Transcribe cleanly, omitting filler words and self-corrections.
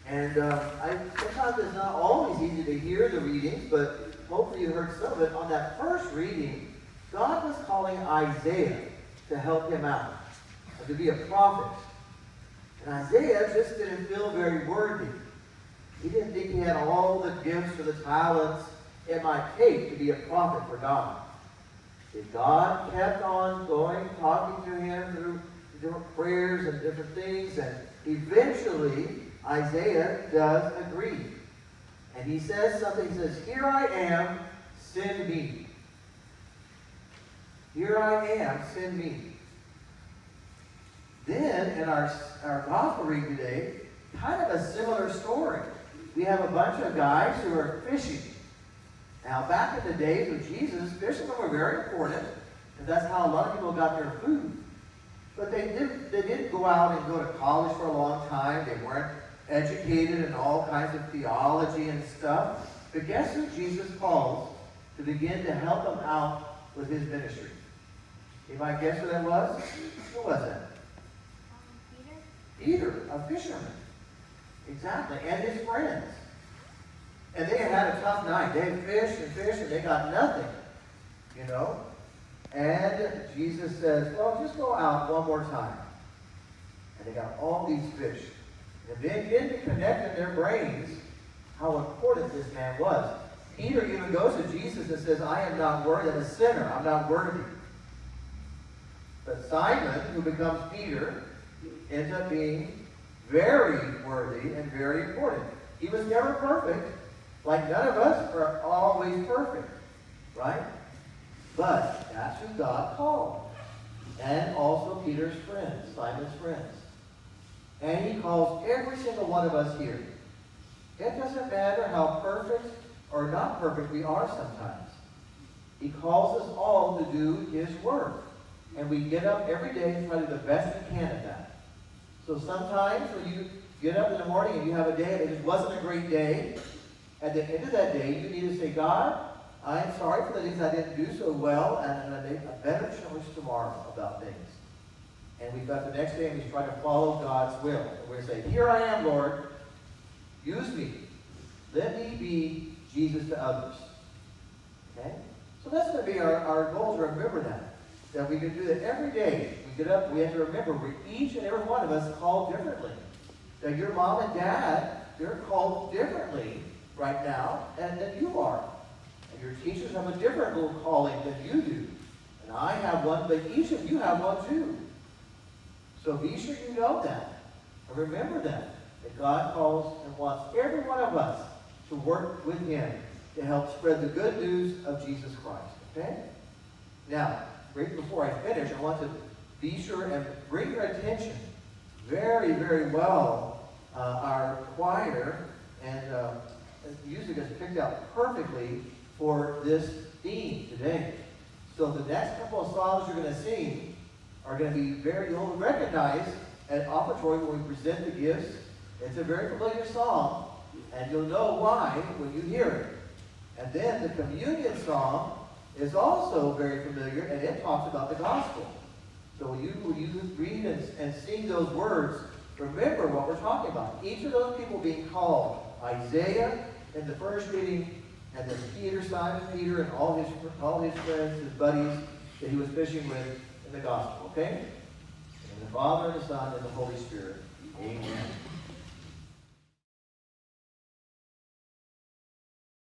And sometimes it's not always easy to hear the readings, but hopefully you heard some of it. On that first reading, God was calling Isaiah to help him out, to be a prophet. And Isaiah just didn't feel very worthy. He didn't think he had all the gifts or the talents it might take to be a prophet for God. And God kept on going, talking to him through different prayers and different things, and eventually Isaiah does agree. And he says something, he says, "Here I am, send me." Here I am, send me. Then, in our gospel reading today, kind of a similar story. We have a bunch of guys who are fishing. Now, back in the days of Jesus, fishermen were very important, and that's how a lot of people got their food. But they didn't go out and go to college for a long time. They weren't educated in all kinds of theology and stuff. But guess who Jesus calls to begin to help them out with his ministry? Anybody guess who that was? Who was that? Peter, a fisherman. Exactly, and his friends. And they had a tough night. They fished and fished, and they got nothing, you know. And Jesus says, well, just go out one more time. And they got all these fish. And they begin to connect in their brains how important this man was. Peter even goes to Jesus and says, I am not worthy. I'm a sinner. I'm not worthy. But Simon, who becomes Peter, ends up being very worthy and very important. He was never perfect. Like none of us are always perfect. Right? But that's who God called. And also Peter's friends, Simon's friends. And he calls every single one of us here. It doesn't matter how perfect or not perfect we are sometimes. He calls us all to do his work. And we get up every day and try to do the best we can at that. So sometimes when you get up in the morning and you have a day and it wasn't a great day, at the end of that day you need to say, God, I am sorry for the things I didn't do so well, and I make a better choice tomorrow about things. And we've got the next day and we try to follow God's will. And we're saying, here I am, Lord. Use me. Let me be Jesus to others. Okay? So that's going to be our goal, to remember that. That we can do that every day. We get up, we have to remember, each and every one of us called differently. That your mom and dad, they're called differently right now than you are. And your teachers have a different little calling than you do. And I have one, but each of you have one too. So be sure you know that. And remember that God calls and wants every one of us to work with him to help spread the good news of Jesus Christ. Okay? Now, right before I finish, I want to be sure and bring your attention very, very well. Our choir and music is picked out perfectly for this theme today. So the next couple of songs you're going to sing are going to be you'll recognize at offertory when we present the gifts. It's a very familiar song, and you'll know why when you hear it. And then the communion song is also very familiar, and it talks about the gospel. So when you read and sing those words, remember what we're talking about. Each of those people being called, Isaiah in the first reading, and then Peter, Simon Peter, and all his friends, his buddies that he was fishing with in the gospel. Okay? In the Father, and the Son, and the Holy Spirit. Amen.